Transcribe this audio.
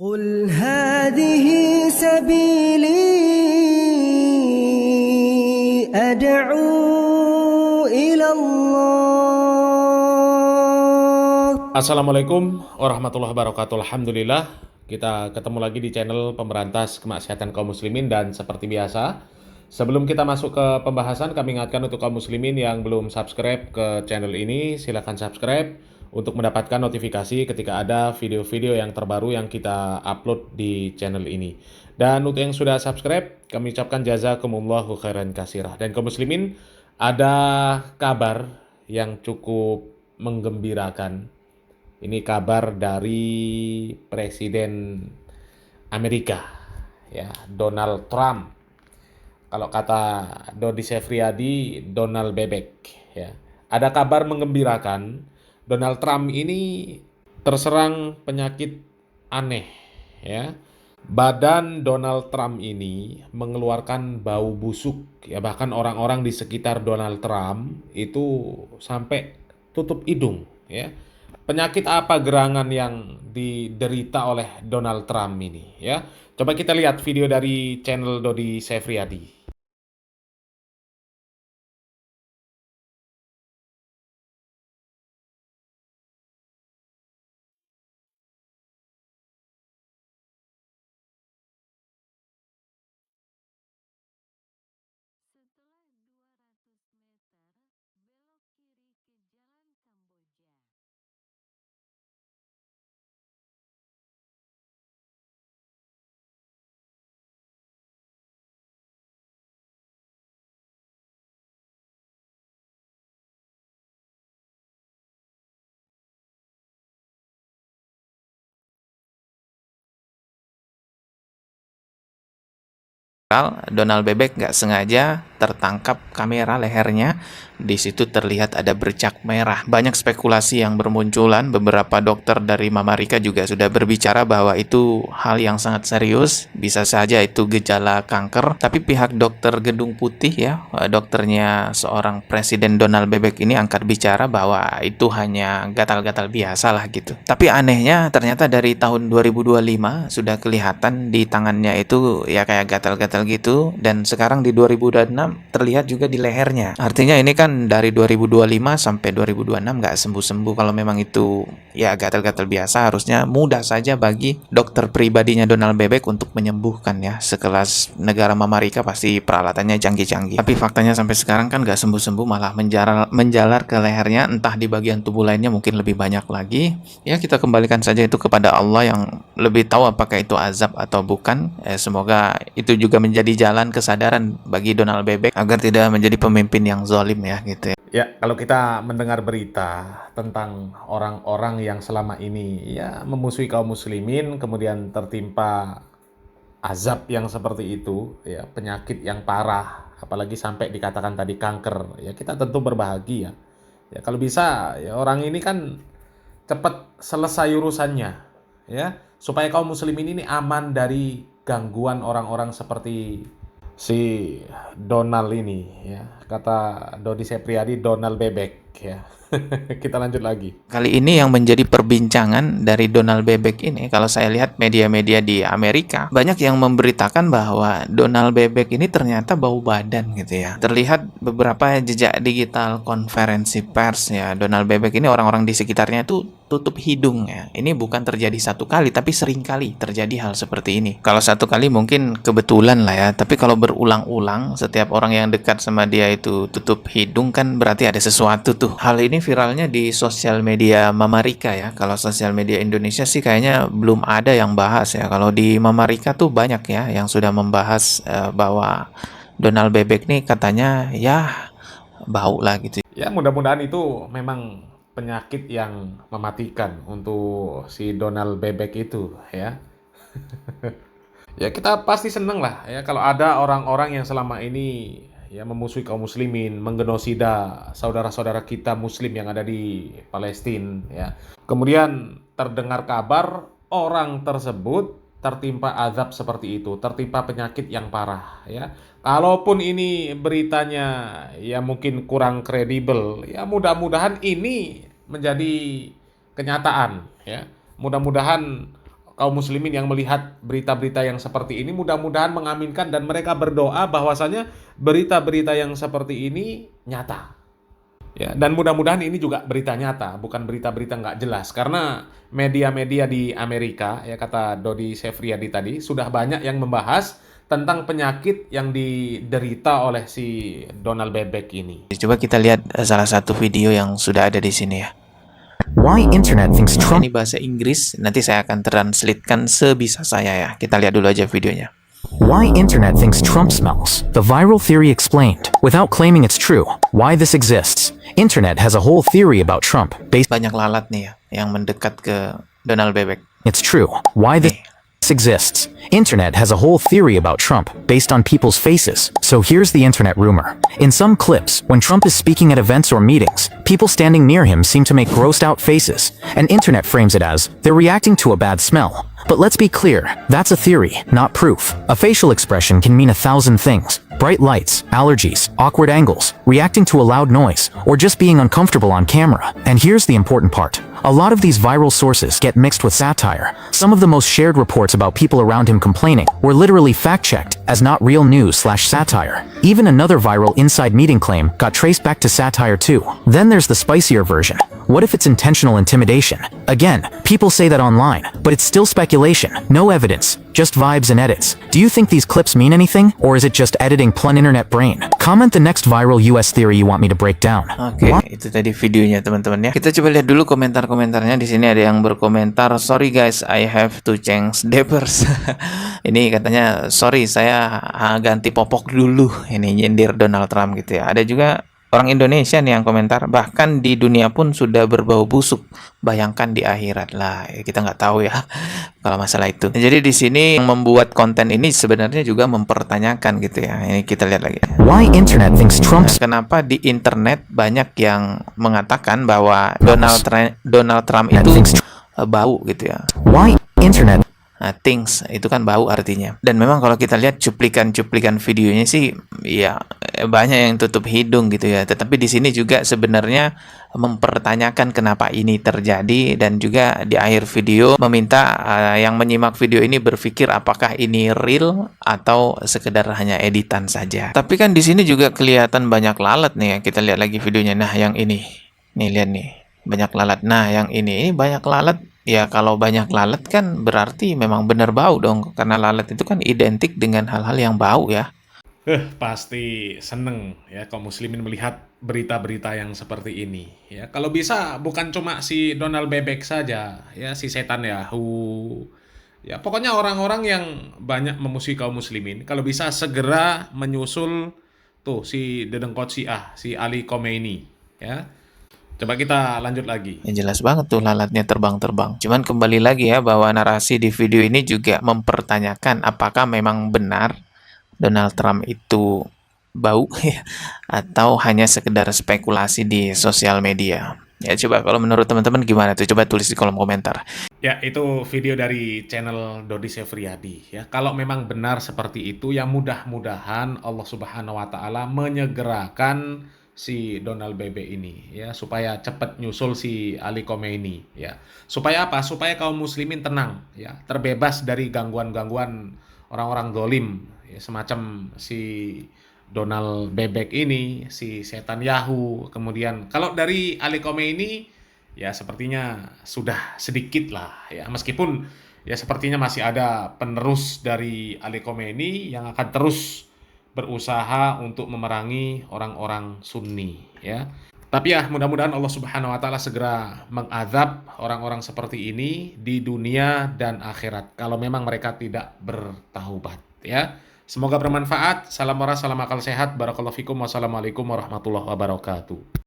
قل هذه سبيلي أدعو إلى الله. Assalamualaikum warahmatullahi wabarakatuh. Alhamdulillah, kita ketemu lagi di channel Pemberantas Kemaksiatan Kaum Muslimin. Dan seperti biasa, sebelum kita masuk ke pembahasan, kami ingatkan untuk kaum muslimin yang belum subscribe ke channel ini, silakan subscribe untuk mendapatkan notifikasi ketika ada video-video yang terbaru yang kita upload di channel ini. Dan untuk yang sudah subscribe, kami ucapkan jazakumullahu khairan kasirah. Dan kaum muslimin, ada kabar yang cukup menggembirakan. Ini kabar dari Presiden Amerika, ya, Donald Trump. Kalau kata Dodi Sefriadi, Donald Bebek, ya. Ada kabar menggembirakan. Donald Trump ini terserang penyakit aneh, ya. Badan Donald Trump ini mengeluarkan bau busuk, ya, bahkan orang-orang di sekitar Donald Trump itu sampai tutup hidung, ya. Penyakit apa gerangan yang diderita oleh Donald Trump ini, ya? Coba kita lihat video dari channel Dodi Sefriadi. Donald Bebek nggak sengaja tertangkap kamera lehernya. Di situ terlihat ada bercak merah. Banyak spekulasi yang bermunculan. Beberapa dokter dari Mama Rika juga sudah berbicara bahwa itu hal yang sangat serius. Bisa saja itu gejala kanker. Tapi pihak dokter Gedung Putih, ya, dokternya seorang Presiden Donald Bebek ini angkat bicara bahwa itu hanya gatal-gatal biasa lah gitu. Tapi anehnya ternyata dari tahun 2025 sudah kelihatan di tangannya itu ya kayak gatal-gatal gitu. Dan sekarang di 2026 terlihat juga di lehernya. Artinya ini kan dari 2025 sampai 2026 nggak sembuh-sembuh. Kalau memang itu ya gatal-gatal biasa, harusnya mudah saja bagi dokter pribadinya Donald Bebek untuk menyembuhkan, ya. Sekelas negara Mama Rika pasti peralatannya canggih-canggih. Tapi faktanya sampai sekarang kan nggak sembuh-sembuh, malah menjalar ke lehernya. Entah di bagian tubuh lainnya mungkin lebih banyak lagi. Ya, kita kembalikan saja itu kepada Allah yang lebih tahu apakah itu azab atau bukan. Semoga itu juga menjadi jalan kesadaran bagi Donald Bebek agar tidak menjadi pemimpin yang zalim, ya gitu ya. Ya, kalau kita mendengar berita tentang orang-orang yang selama ini ya memusuhi kaum muslimin, kemudian tertimpa azab yang seperti itu, ya, penyakit yang parah, apalagi sampai dikatakan tadi kanker, ya kita tentu berbahagia. Ya, kalau bisa ya orang ini kan cepat selesai urusannya, ya, supaya kaum muslimin ini aman dari gangguan orang-orang seperti si Donald ini, ya. Kata Dodi Sepriadi, Donald Bebek, ya. Kita lanjut lagi. Kali ini yang menjadi perbincangan dari Donald Bebek ini, kalau saya lihat media-media di Amerika, banyak yang memberitakan bahwa Donald Bebek ini ternyata bau badan gitu ya. Terlihat beberapa jejak digital konferensi pers, ya. Donald Bebek ini orang-orang di sekitarnya itu tutup hidung, ya. Ini bukan terjadi satu kali, tapi sering kali terjadi hal seperti ini. Kalau satu kali mungkin kebetulan lah, ya. Tapi kalau berulang-ulang, setiap orang yang dekat sama dia itu tutup hidung, kan berarti ada sesuatu tuh. Hal ini viralnya di sosial media Mama Rika, ya. Kalau sosial media Indonesia sih kayaknya belum ada yang bahas, ya. Kalau di Mama Rika tuh banyak, ya, yang sudah membahas bahwa Donald Bebek nih katanya ya bau lah gitu. Ya, mudah-mudahan itu memang penyakit yang mematikan untuk si Donald Bebek itu, ya. Ya, kita pasti seneng lah, ya, kalau ada orang-orang yang selama ini ya memusuhi kaum muslimin, menggenosida saudara-saudara kita muslim yang ada di Palestina, ya. Kemudian terdengar kabar orang tersebut tertimpa azab seperti itu, tertimpa penyakit yang parah, ya. Kalaupun ini beritanya ya mungkin kurang kredibel, ya mudah-mudahan ini menjadi kenyataan, ya. Mudah-mudahan kaum muslimin yang melihat berita-berita yang seperti ini mudah-mudahan mengaminkan dan mereka berdoa bahwasanya berita-berita yang seperti ini nyata. Ya, dan mudah-mudahan ini juga berita nyata, bukan berita-berita nggak jelas. Karena media-media di Amerika, ya kata Dodi Sefriadi tadi, sudah banyak yang membahas tentang penyakit yang diderita oleh si Donald Bebek ini. Coba kita lihat salah satu video yang sudah ada di sini ya. Why internet thinks Trump Ini bahasa Inggris, nanti saya akan translatekan sebisa saya ya. Kita lihat dulu aja videonya. Why internet thinks Trump smells. The viral theory explained. Without claiming it's true. Why this exists. Internet has a whole theory about Trump based Banyak lalat nih ya, yang mendekat ke Donald Bebek. it's true. Why this exists. Internet has a whole theory about Trump based on people's faces. So here's the internet rumor. In some clips, when Trump is speaking at events or meetings, people standing near him seem to make grossed out faces, and internet frames it as they're reacting to a bad smell. But let's be clear, that's a theory, not proof. A facial expression can mean 1,000 things. Bright lights, allergies, awkward angles, reacting to a loud noise, or just being uncomfortable on camera. And here's the important part. A lot of these viral sources get mixed with satire. Some of the most shared reports about people around him complaining were literally fact-checked as not real news/satire. Even another viral inside meeting claim got traced back to satire too. Then there's the spicier version. What if it's intentional intimidation? Again, people say that online, but it's still speculation, no evidence, just vibes and edits. Do you think these clips mean anything, or is it just editing plun internet brain? Comment the next viral US theory you want me to break down. Oke, itu tadi videonya teman-teman ya. Kita coba lihat dulu komentar-komentarnya. Di sini ada yang berkomentar, "Sorry guys, I have to change diapers." Ini katanya, "Sorry, saya ganti popok dulu." Ini nyindir Donald Trump gitu ya. Ada juga orang Indonesia nih yang komentar, "Bahkan di dunia pun sudah berbau busuk. Bayangkan di akhirat." Lah, ya kita nggak tahu ya kalau masalah itu. Jadi di sini yang membuat konten ini sebenarnya juga mempertanyakan gitu ya. Ini kita lihat lagi. Why internet thinks Trump Kenapa di internet banyak yang mengatakan bahwa Donald Trump itu bau gitu ya. Why internet Nah, things itu kan bau artinya. Dan memang kalau kita lihat cuplikan-cuplikan videonya sih ya banyak yang tutup hidung gitu ya. Tetapi di sini juga sebenarnya mempertanyakan kenapa ini terjadi, dan juga di akhir video meminta yang menyimak video ini berpikir apakah ini real atau sekedar hanya editan saja. Tapi kan di sini juga kelihatan banyak lalat nih ya. Kita lihat lagi videonya. Nah, yang ini. Nih lihat nih. Banyak lalat. Nah, yang ini banyak lalat. Ya, kalau banyak lalat kan berarti memang benar bau dong. Karena lalat itu kan identik dengan hal-hal yang bau ya. Pasti seneng ya kaum muslimin melihat berita-berita yang seperti ini. Ya, kalau bisa bukan cuma si Donald Bebek saja, ya si setan Yahoo. Ya, pokoknya orang-orang yang banyak memusuhi kaum muslimin, kalau bisa segera menyusul tuh si dedengkot Syiah, si Ali Khomeini, ya. Coba kita lanjut lagi. Ya, jelas banget tuh lalatnya terbang-terbang. Cuman kembali lagi ya, bahwa narasi di video ini juga mempertanyakan apakah memang benar Donald Trump itu bau atau hanya sekedar spekulasi di sosial media. Ya, coba kalau menurut teman-teman gimana tuh? Coba tulis di kolom komentar. Ya, itu video dari channel Dodi Sefriadi. Ya, kalau memang benar seperti itu, ya mudah-mudahan Allah Subhanahu wa Ta'ala menyegerakan si Donald Bebek ini, ya, supaya cepat nyusul si Ali Khomeini, ya. Supaya apa? Supaya kaum muslimin tenang, ya, terbebas dari gangguan-gangguan orang-orang zalim, ya, semacam si Donald Bebek ini, si setan Yahoo. Kemudian kalau dari Ali Khomeini, ya sepertinya sudah sedikit lah, ya, meskipun ya sepertinya masih ada penerus dari Ali Khomeini yang akan terus berusaha untuk memerangi orang-orang Sunni, ya. Tapi ya mudah-mudahan Allah Subhanahu wa Ta'ala segera mengazab orang-orang seperti ini di dunia dan akhirat kalau memang mereka tidak bertaubat, ya. Semoga bermanfaat. Salam waras, salam akal sehat. Barakallahu fikum. Wassalamualaikum warahmatullahi wabarakatuh.